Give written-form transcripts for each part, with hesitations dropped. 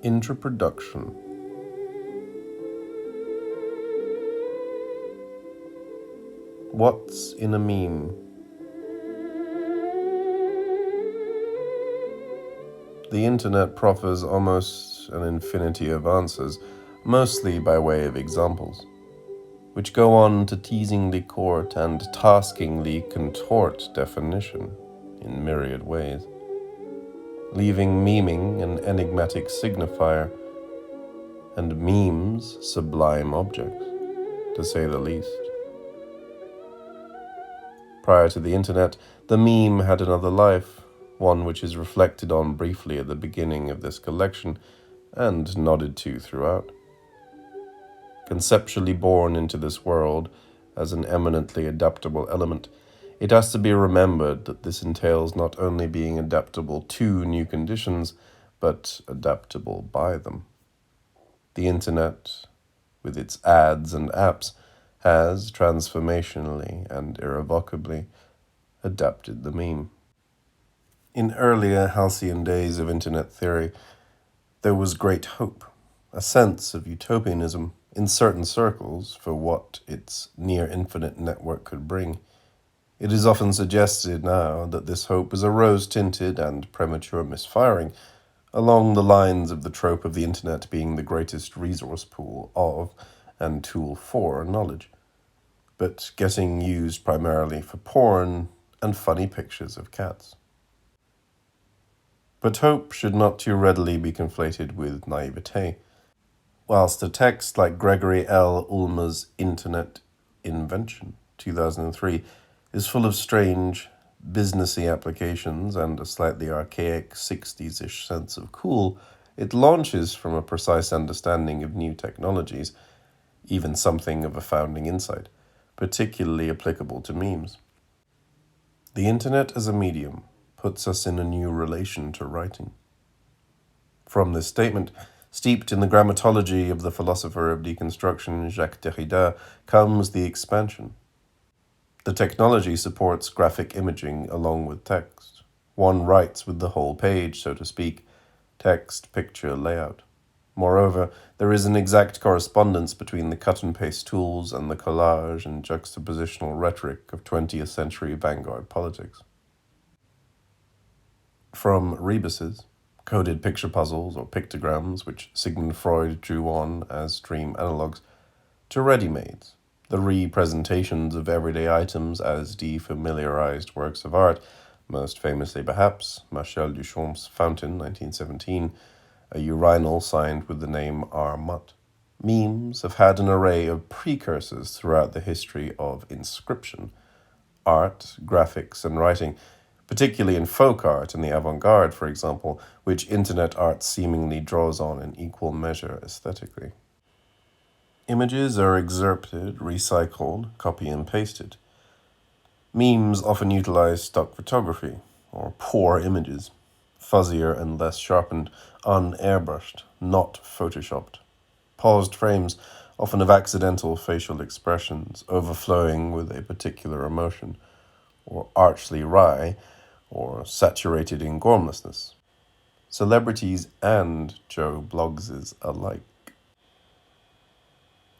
Introproduction. What's in a meme? The internet proffers almost an infinity of answers, mostly by way of examples, which go on to teasingly court and taskingly contort definition in myriad ways, leaving memeing an enigmatic signifier and memes sublime objects, to say the least. Prior to the internet, the meme had another life, one which is reflected on briefly at the beginning of this collection and nodded to throughout. Conceptually born into this world as an eminently adaptable element, it has to be remembered that this entails not only being adaptable to new conditions, but adaptable by them. The internet, with its ads and apps, has transformationally and irrevocably adapted the meme. In earlier halcyon days of internet theory, there was great hope, a sense of utopianism in certain circles for what its near-infinite network could bring. It is often suggested now that this hope is a rose-tinted and premature misfiring, along the lines of the trope of the internet being the greatest resource pool of and tool for knowledge, but getting used primarily for porn and funny pictures of cats. But hope should not too readily be conflated with naivete. Whilst a text like Gregory L. Ulmer's Internet Invention, 2003, is full of strange, businessy applications and a slightly archaic 60s-ish sense of cool, it launches from a precise understanding of new technologies, even something of a founding insight, particularly applicable to memes. The internet as a medium puts us in a new relation to writing. From this statement, steeped in the grammatology of the philosopher of deconstruction Jacques Derrida, comes the expansion. The technology supports graphic imaging along with text. One writes with the whole page, so to speak, text, picture, layout. Moreover, there is an exact correspondence between the cut-and-paste tools and the collage and juxtapositional rhetoric of 20th century vanguard politics. From rebuses, coded picture puzzles or pictograms which Sigmund Freud drew on as dream analogues, to ready-mades, the re-presentations of everyday items as defamiliarized works of art, most famously perhaps Marcel Duchamp's Fountain, 1917, a urinal signed with the name R. Mutt. Memes have had an array of precursors throughout the history of inscription, art, graphics, and writing, particularly in folk art and the avant-garde, for example, which internet art seemingly draws on in equal measure aesthetically. Images are excerpted, recycled, copy and pasted. Memes often utilize stock photography, or poor images, fuzzier and less sharpened, un-airbrushed, not photoshopped. Paused frames, often of accidental facial expressions, overflowing with a particular emotion, or archly wry, or saturated in gormlessness. Celebrities and Joe Bloggses alike.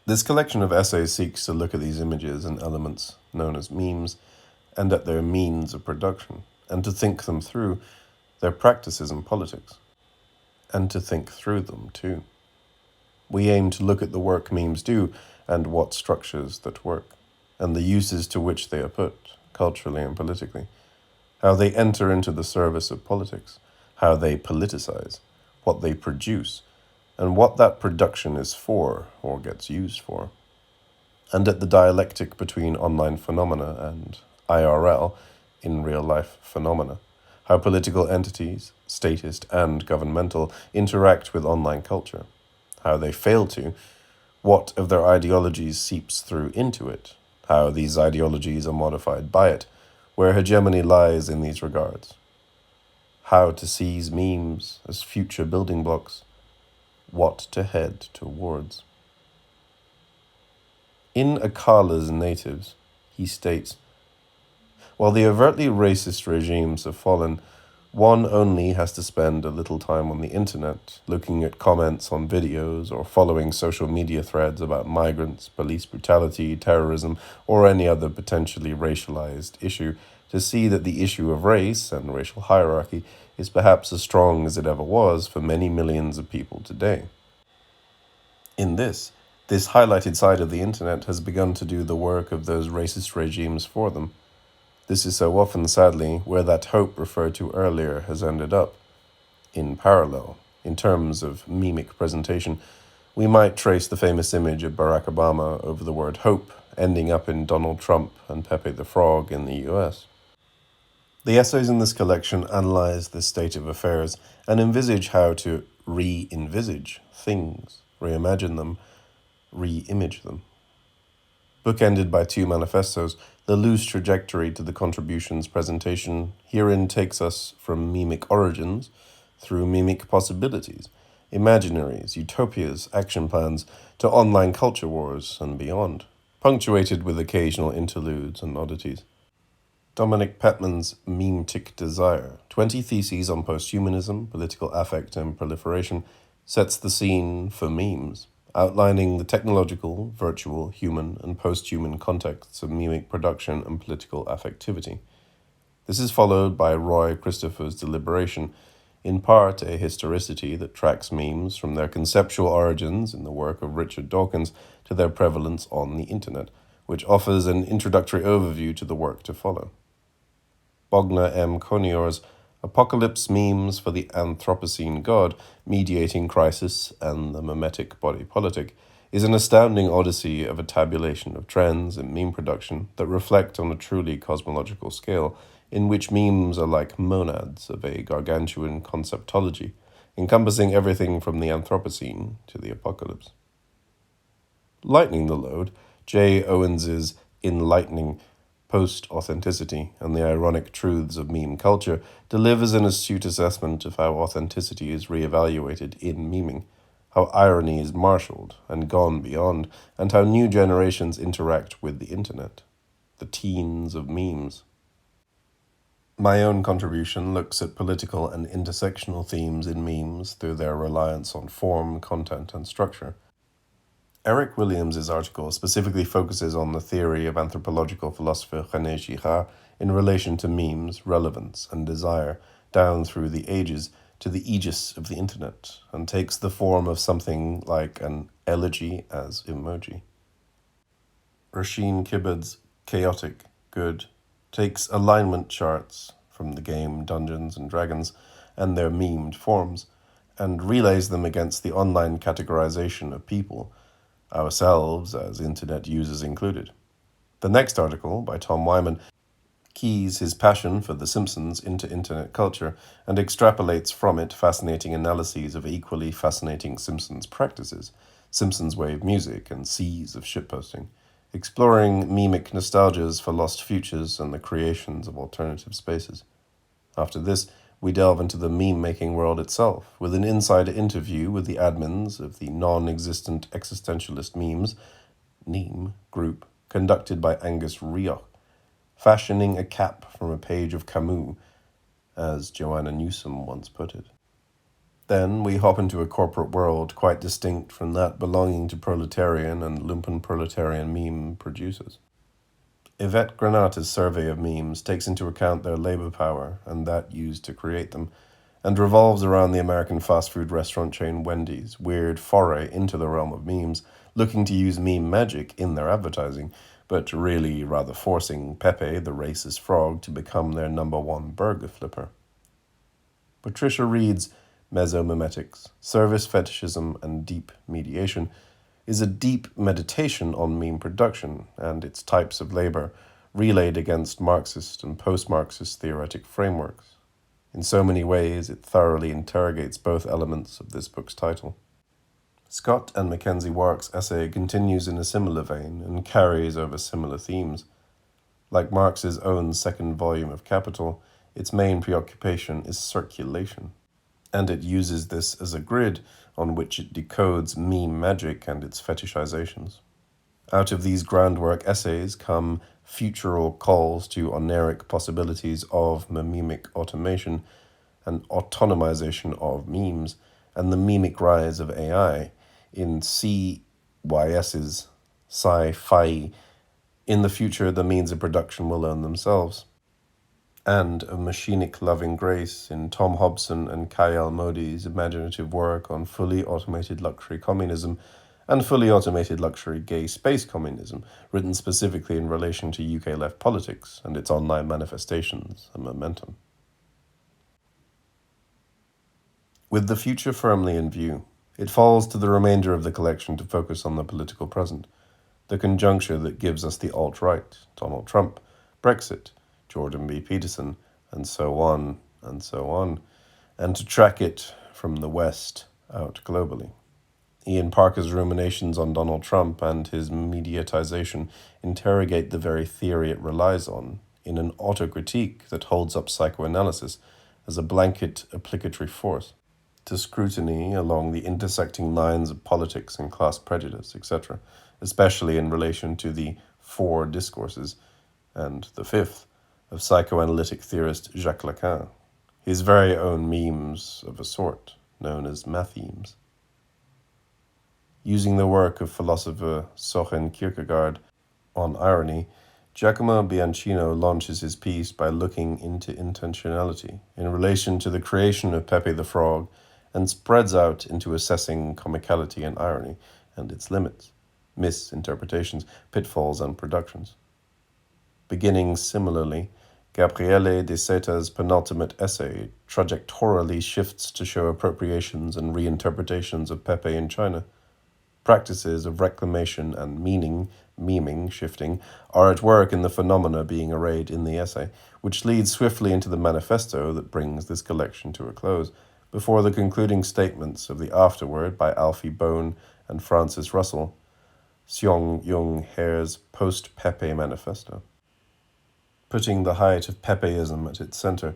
This collection of essays seeks to look at these images and elements known as memes, and at their means of production, and to think them through, their practices and politics, and to think through them too. We aim to look at the work memes do, and what structures that work, and the uses to which they are put, culturally and politically, how they enter into the service of politics, how they politicize, what they produce, and what that production is for or gets used for, and at the dialectic between online phenomena and IRL, in real-life phenomena, how political entities, statist and governmental, interact with online culture, how they fail to, what of their ideologies seeps through into it, how these ideologies are modified by it, where hegemony lies in these regards, how to seize memes as future building blocks, what to head towards. In Akala's Natives, he states, while the overtly racist regimes have fallen, One only has to spend a little time on the internet, looking at comments on videos or following social media threads about migrants, police brutality, terrorism, or any other potentially racialized issue, to see that the issue of race and racial hierarchy is perhaps as strong as it ever was for many millions of people today. In this highlighted side of the internet has begun to do the work of those racist regimes for them. This is so often, sadly, where that hope referred to earlier has ended up. In parallel, in terms of memic presentation, we might trace the famous image of Barack Obama over the word hope, ending up in Donald Trump and Pepe the Frog in the US. The essays in this collection analyze this state of affairs and envisage how to re-envisage things, reimagine them, re-image them. Bookended by two manifestos, the loose trajectory to the contributions presentation herein takes us from memic origins through memic possibilities, imaginaries, utopias, action plans, to online culture wars and beyond, punctuated with occasional interludes and oddities. Dominic Pettman's Memetic Desire, 20 Theses on Posthumanism, Political Affect and Proliferation, sets the scene for memes, outlining the technological, virtual, human, and post-human contexts of memic production and political affectivity. This is followed by Roy Christopher's Deliberation, in part a historicity that tracks memes from their conceptual origins in the work of Richard Dawkins to their prevalence on the internet, which offers an introductory overview to the work to follow. Bogna M. Konior's Apocalypse Memes for the Anthropocene God, Mediating Crisis and the Memetic Body Politic, is an astounding odyssey of a tabulation of trends in meme production that reflect on a truly cosmological scale, in which memes are like monads of a gargantuan conceptology, encompassing everything from the Anthropocene to the apocalypse. Lightening the load, J. Owens's Enlightening Post-Authenticity and the Ironic Truths of Meme Culture delivers an astute assessment of how authenticity is re-evaluated in meming, how irony is marshaled and gone beyond, and how new generations interact with the internet. The teens of memes. My own contribution looks at political and intersectional themes in memes through their reliance on form, content, and structure. Eric Williams's article specifically focuses on the theory of anthropological philosopher René Girard in relation to memes, relevance, and desire, down through the ages to the aegis of the internet, and takes the form of something like an elegy as emoji. Roisin Kiberd's Chaotic Good takes alignment charts from the game Dungeons and Dragons and their memed forms, and relays them against the online categorization of people, ourselves as internet users included. The next article, by Tom Whyman, keys his passion for The Simpsons into internet culture and extrapolates from it fascinating analyses of equally fascinating Simpsons practices, Simpsons wave music and seas of shitposting, exploring memic nostalgias for lost futures and the creations of alternative spaces. After this, we delve into the meme-making world itself, with an insider interview with the admins of the non-existent existentialist memes meme group conducted by Angus Reoch, fashioning a cap from a page of Camus, as Joanna Newsom once put it. Then we hop into a corporate world quite distinct from that belonging to proletarian and lumpen proletarian meme producers. Yvette Granata's survey of memes takes into account their labor power and that used to create them, and revolves around the American fast food restaurant chain Wendy's weird foray into the realm of memes, looking to use meme magic in their advertising, but really rather forcing Pepe, the racist frog, to become their #1 burger flipper. Patricia Reed's Mesomimetics, Service Fetishism and Deep Mediation is a deep meditation on meme production and its types of labor, relayed against Marxist and post-Marxist theoretic frameworks. In so many ways, it thoroughly interrogates both elements of this book's title. Scott and Mackenzie Wark's essay continues in a similar vein and carries over similar themes. Like Marx's own second volume of Capital, its main preoccupation is circulation, and it uses this as a grid on which it decodes meme magic and its fetishizations. Out of these groundwork essays come futural calls to oneric possibilities of mememic automation, and autonomization of memes, and the memic rise of AI in CYS's sci-fi. In the future, the means of production will own themselves. And a machinic loving grace in Tom Hobson and Kayal Modi's imaginative work on fully automated luxury communism and fully automated luxury gay space communism, written specifically in relation to UK left politics and its online manifestations and momentum. With the future firmly in view, it falls to the remainder of the collection to focus on the political present, the conjuncture that gives us the alt-right, Donald Trump, Brexit, Jordan B. Peterson, and so on, and to track it from the West out globally. Ian Parker's ruminations on Donald Trump and his mediatization interrogate the very theory it relies on in an autocritique that holds up psychoanalysis as a blanket applicatory force to scrutiny along the intersecting lines of politics and class prejudice, etc., especially in relation to the four discourses, and the fifth, of psychoanalytic theorist Jacques Lacan, his very own memes of a sort, known as mathemes. Using the work of philosopher Søren Kierkegaard on irony, Giacomo Bianchino launches his piece by looking into intentionality in relation to the creation of Pepe the Frog and spreads out into assessing comicality and irony and its limits, misinterpretations, pitfalls, and productions. Beginning similarly, Gabriele de Seta's penultimate essay trajectorially shifts to show appropriations and reinterpretations of Pepe in China. Practices of reclamation and memeing shifting, are at work in the phenomena being arrayed in the essay, which leads swiftly into the manifesto that brings this collection to a close, before the concluding statements of the afterword by Alfie Bown and Francis Russell, Seong-Young Hare's post-Pepe manifesto. Putting the height of Pepeism at its center,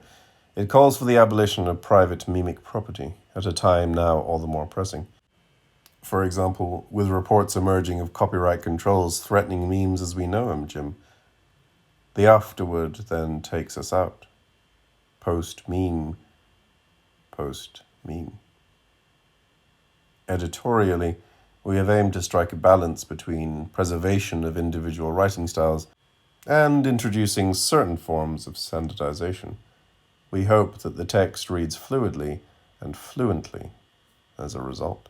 it calls for the abolition of private memic property at a time now all the more pressing. For example, with reports emerging of copyright controls threatening memes as we know them, Jim. The afterword then takes us out. Post-meme. Post-meme. Editorially, we have aimed to strike a balance between preservation of individual writing styles and introducing certain forms of standardization. We hope that the text reads fluidly and fluently as a result.